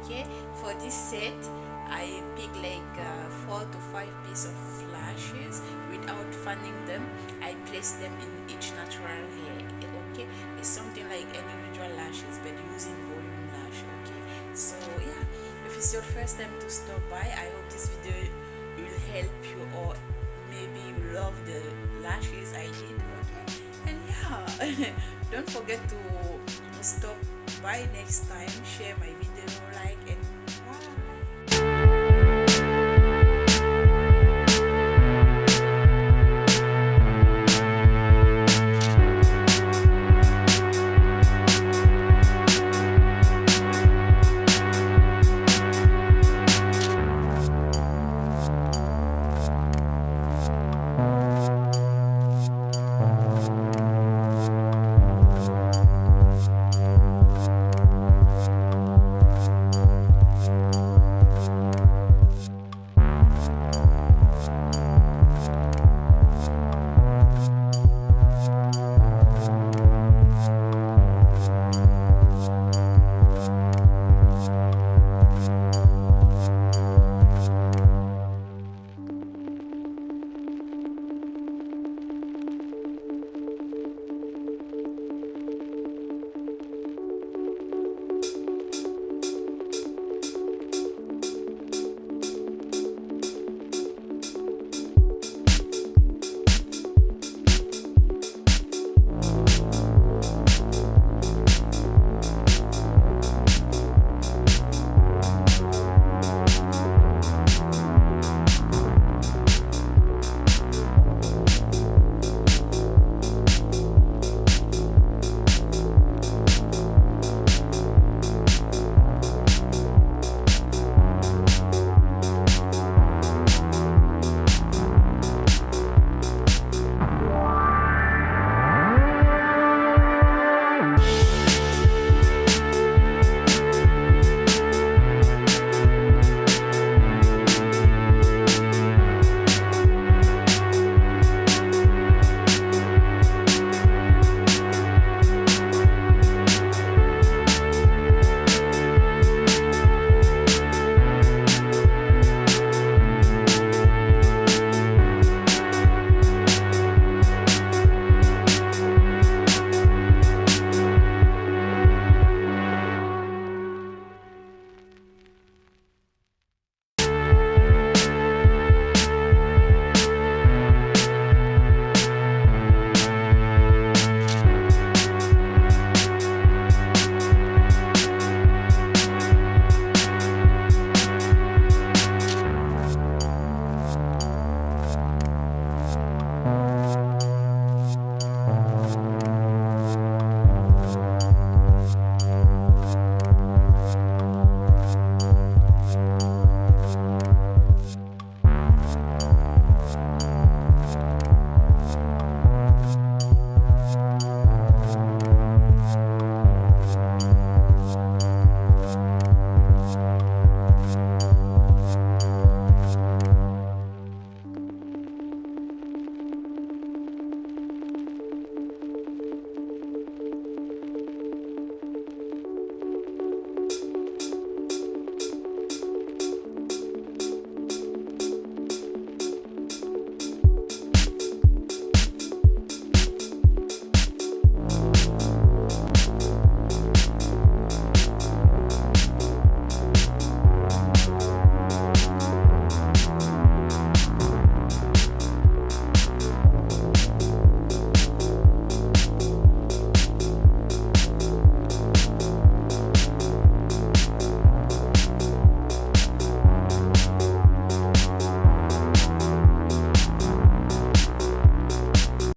Okay, for this set I pick like 4 to 5 pieces of lashes. Without fanning them, I place them in each natural hair. Okay, it's something like individual lashes but using volume lash. Okay, so yeah, if it's your first time to stop by, I hope this video will help you, or maybe you love the lashes I did. Okay, and yeah, don't forget to stop by next time, share my video, like